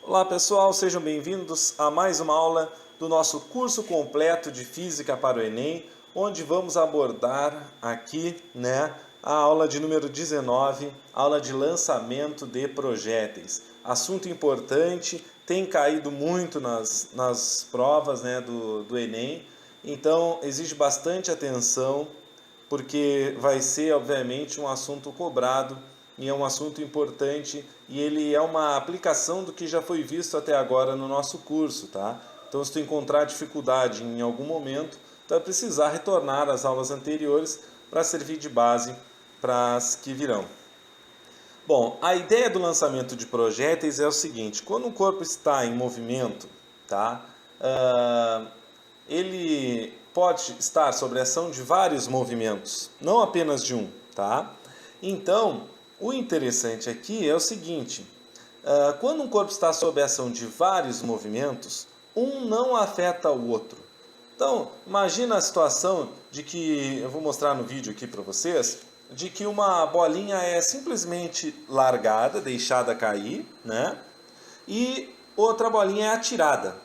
Olá pessoal, sejam bem-vindos a mais uma aula do nosso curso completo de Física para o Enem, onde vamos abordar aqui, a aula de número 19, aula de lançamento de projéteis. Assunto importante, tem caído muito nas provas, do Enem, então exige bastante atenção, porque vai ser, obviamente, um assunto cobrado e é um assunto importante e ele é uma aplicação do que já foi visto até agora no nosso curso, tá? Então, se tu encontrar dificuldade em algum momento, tu vai precisar retornar às aulas anteriores para servir de base para as que virão. Bom, a ideia do lançamento de projéteis é o seguinte: quando o corpo está em movimento, tá? Ele pode estar sob a ação de vários movimentos, não apenas de um, tá? Então, o interessante aqui é o seguinte: quando um corpo está sob a ação de vários movimentos, um não afeta o outro. Então, imagina a situação de que, eu vou mostrar no vídeo aqui para vocês, de que uma bolinha é simplesmente largada, deixada cair, né? E outra bolinha é atirada.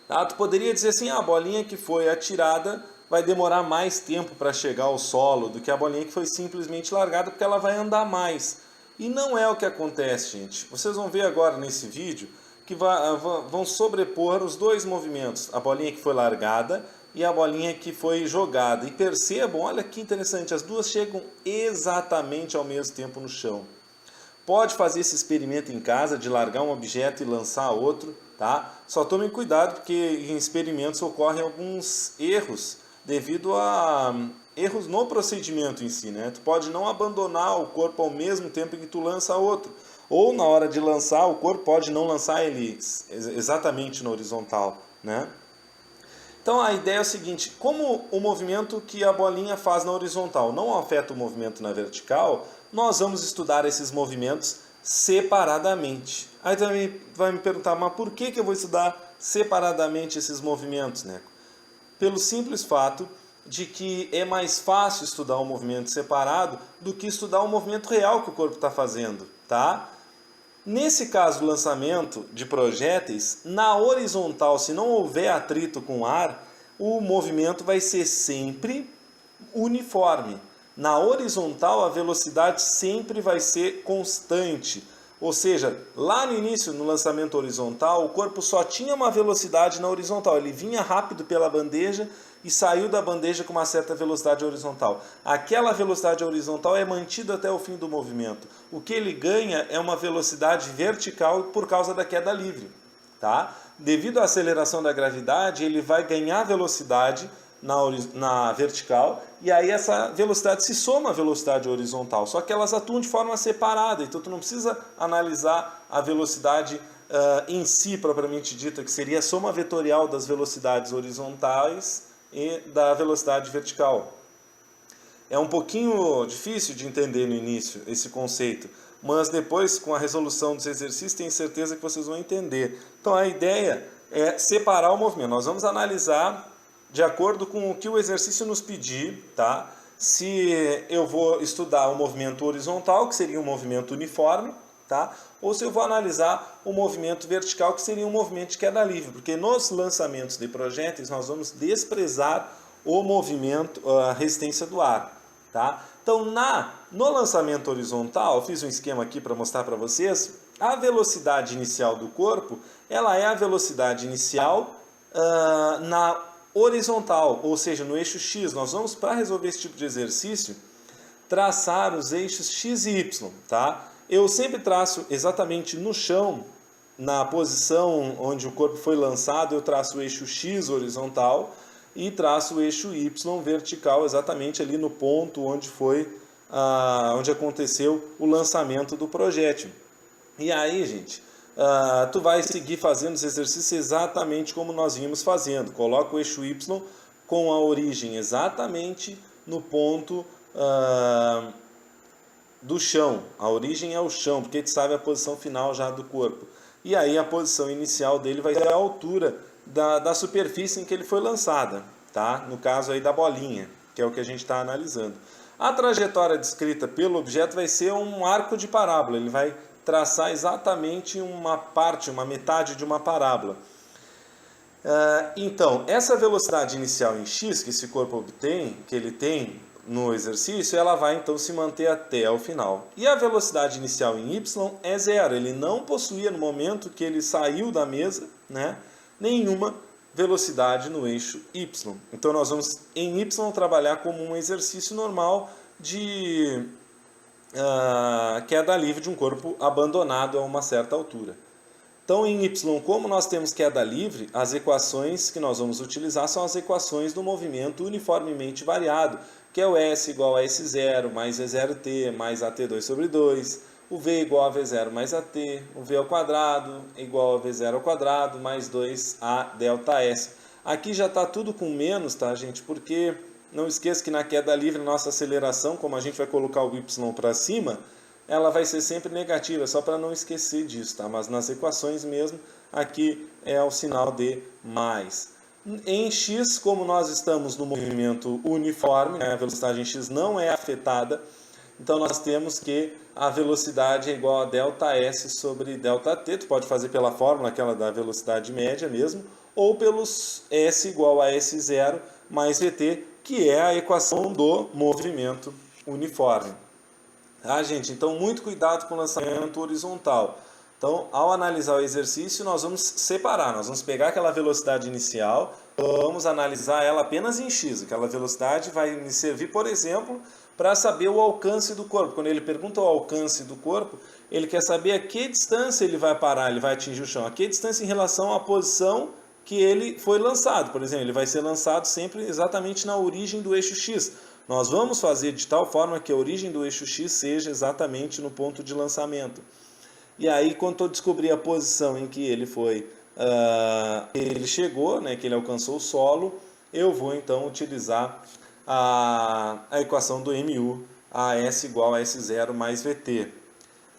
Tá? Tu poderia dizer assim, a bolinha que foi atirada vai demorar mais tempo para chegar ao solo do que a bolinha que foi simplesmente largada, porque ela vai andar mais. E não é o que acontece, gente. Vocês vão ver agora nesse vídeo que vão sobrepor os dois movimentos, a bolinha que foi largada e a bolinha que foi jogada. E percebam, olha que interessante, as duas chegam exatamente ao mesmo tempo no chão. Pode fazer esse experimento em casa de largar um objeto e lançar outro, tá? Só tomem cuidado porque em experimentos ocorrem alguns erros devido a erros no procedimento em si, né? Tu pode não abandonar o corpo ao mesmo tempo que tu lança outro. Ou na hora de lançar, o corpo pode não lançar ele exatamente na horizontal, né? Então a ideia é o seguinte: como o movimento que a bolinha faz na horizontal não afeta o movimento na vertical, nós vamos estudar esses movimentos separadamente. Aí também vai me perguntar, mas por que eu vou estudar separadamente esses movimentos, né? Pelo simples fato de que é mais fácil estudar um movimento separado do que estudar o movimento real que o corpo está fazendo, tá? Nesse caso do lançamento de projéteis, na horizontal, se não houver atrito com o ar, o movimento vai ser sempre uniforme. Na horizontal, a velocidade sempre vai ser constante. Ou seja, lá no início, no lançamento horizontal, o corpo só tinha uma velocidade na horizontal. Ele vinha rápido pela bandeja e saiu da bandeja com uma certa velocidade horizontal. Aquela velocidade horizontal é mantida até o fim do movimento. O que ele ganha é uma velocidade vertical por causa da queda livre, tá? Devido à aceleração da gravidade, ele vai ganhar velocidade na vertical, e aí essa velocidade se soma à velocidade horizontal, só que elas atuam de forma separada, então tu não precisa analisar a velocidade em si, propriamente dita, que seria a soma vetorial das velocidades horizontais e da velocidade vertical. É um pouquinho difícil de entender no início esse conceito, mas depois, com a resolução dos exercícios, tenho certeza que vocês vão entender. Então a ideia é separar o movimento. Nós vamos analisar de acordo com o que o exercício nos pedir, tá? Se eu vou estudar o movimento horizontal, que seria um movimento uniforme, tá? Ou se eu vou analisar o movimento vertical, que seria um movimento de queda livre, porque nos lançamentos de projéteis nós vamos desprezar o movimento, a resistência do ar, tá? Então, no lançamento horizontal, eu fiz um esquema aqui para mostrar para vocês, a velocidade inicial do corpo, ela é a velocidade inicial na horizontal, ou seja, no eixo X. Nós vamos, para resolver esse tipo de exercício, traçar os eixos X e Y, tá? Eu sempre traço exatamente no chão, na posição onde o corpo foi lançado, eu traço o eixo X horizontal e traço o eixo Y vertical, exatamente ali no ponto onde onde aconteceu o lançamento do projétil. E aí, gente, tu vai seguir fazendo os exercícios exatamente como nós vimos fazendo. Coloca o eixo Y com a origem exatamente no ponto do chão. A origem é o chão, porque a gente sabe a posição final já do corpo. E aí a posição inicial dele vai ser a altura da superfície em que ele foi lançada, tá? No caso aí da bolinha, que é o que a gente está analisando. A trajetória descrita pelo objeto vai ser um arco de parábola. Ele vai traçar exatamente uma parte, uma metade de uma parábola. Então, essa velocidade inicial em x que esse corpo obtém, que ele tem no exercício, ela vai então se manter até o final. E a velocidade inicial em y é zero. Ele não possuía no momento que ele saiu da mesa, né, nenhuma velocidade no eixo y. Então nós vamos em y trabalhar como um exercício normal de queda livre de um corpo abandonado a uma certa altura. Então, em y, como nós temos queda livre, as equações que nós vamos utilizar são as equações do movimento uniformemente variado, que é o S igual a S0 mais V0t mais AT2 sobre 2, o V igual a V0 mais AT, o V ao quadrado igual a V0 ao quadrado mais 2A delta S. Aqui já está tudo com menos, tá, gente? Porque não esqueça que na queda livre, nossa aceleração, como a gente vai colocar o y para cima, ela vai ser sempre negativa, só para não esquecer disso, tá? Mas nas equações mesmo, aqui é o sinal de mais. Em x, como nós estamos no movimento uniforme, né, a velocidade em x não é afetada, então nós temos que a velocidade é igual a ΔS sobre ΔT, tu pode fazer pela fórmula, aquela da velocidade média mesmo, ou pelos S igual a S0 mais VT, que é a equação do movimento uniforme. Tá, gente? Então, muito cuidado com o lançamento horizontal. Então, ao analisar o exercício, nós vamos separar. Nós vamos pegar aquela velocidade inicial, vamos analisar ela apenas em x. Aquela velocidade vai me servir, por exemplo, para saber o alcance do corpo. Quando ele pergunta o alcance do corpo, ele quer saber a que distância ele vai parar, ele vai atingir o chão. A que distância em relação à posição que ele foi lançado. Por exemplo, ele vai ser lançado sempre exatamente na origem do eixo x. Nós vamos fazer de tal forma que a origem do eixo x seja exatamente no ponto de lançamento. E aí, quando eu descobrir a posição em que ele foi, ele chegou, né, que ele alcançou o solo, eu vou então utilizar a equação do MU, a S igual a S0 mais VT.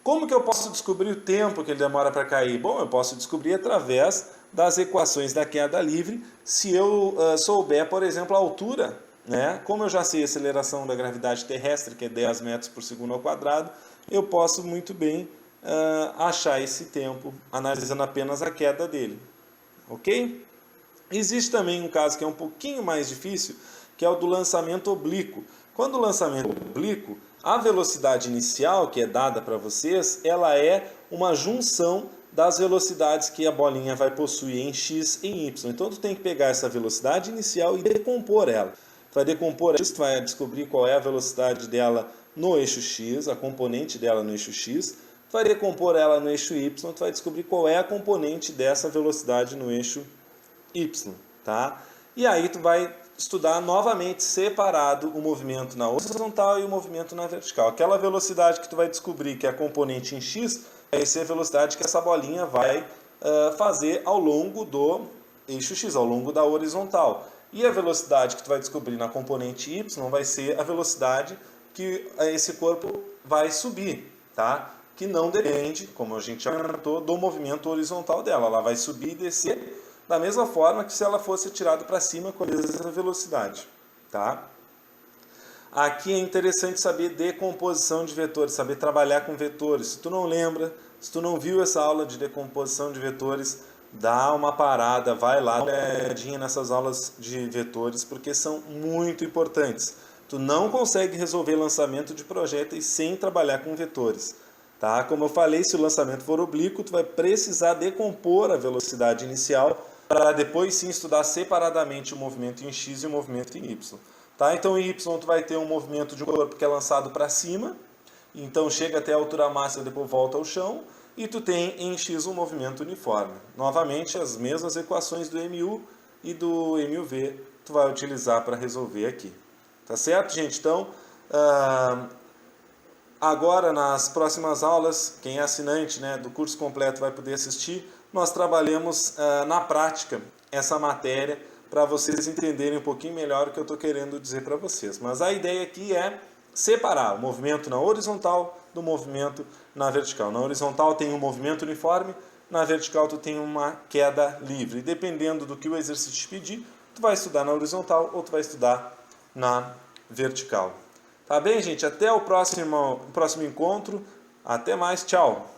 Como que eu posso descobrir o tempo que ele demora para cair? Bom, eu posso descobrir através das equações da queda livre, se eu souber, por exemplo, a altura, né? Como eu já sei a aceleração da gravidade terrestre, que é 10 metros por segundo ao quadrado, eu posso muito bem achar esse tempo analisando apenas a queda dele. Ok? Existe também um caso que é um pouquinho mais difícil, que é o do lançamento oblíquo. Quando o lançamento oblíquo, a velocidade inicial que é dada para vocês, ela é uma junção das velocidades que a bolinha vai possuir em x e em y. Então, tu tem que pegar essa velocidade inicial e decompor ela. Tu vai decompor ela, tu vai descobrir qual é a velocidade dela no eixo x, a componente dela no eixo x. Tu vai decompor ela no eixo y, tu vai descobrir qual é a componente dessa velocidade no eixo y, tá? E aí tu vai estudar novamente separado o movimento na horizontal e o movimento na vertical. Aquela velocidade que tu vai descobrir que é a componente em x, vai ser a velocidade que essa bolinha vai fazer ao longo do eixo x, ao longo da horizontal. E a velocidade que tu vai descobrir na componente y vai ser a velocidade que esse corpo vai subir, tá? Que não depende, como a gente já comentou, do movimento horizontal dela. Ela vai subir e descer da mesma forma que se ela fosse tirada para cima com a mesma velocidade, tá? Aqui é interessante saber decomposição de vetores, saber trabalhar com vetores. Se tu não lembra, se tu não viu essa aula de decomposição de vetores, dá uma parada, vai lá, dá uma olhadinha nessas aulas de vetores, porque são muito importantes. Tu não consegue resolver lançamento de projéteis sem trabalhar com vetores. Tá? Como eu falei, se o lançamento for oblíquo, tu vai precisar decompor a velocidade inicial para depois sim estudar separadamente o movimento em x e o movimento em y. Tá? Então em y tu vai ter um movimento de um corpo que é lançado para cima, então chega até a altura máxima e depois volta ao chão, e tu tem em x um movimento uniforme. Novamente as mesmas equações do MU e do MUV tu vai utilizar para resolver aqui. Tá certo, gente? Então, agora nas próximas aulas, quem é assinante, né, do curso completo vai poder assistir, nós trabalhamos na prática essa matéria para vocês entenderem um pouquinho melhor o que eu estou querendo dizer para vocês. Mas a ideia aqui é separar o movimento na horizontal do movimento na vertical. Na horizontal tem um movimento uniforme, na vertical tu tem uma queda livre. E dependendo do que o exercício te pedir, tu vai estudar na horizontal ou tu vai estudar na vertical. Tá bem, gente? Até o próximo encontro. Até mais. Tchau.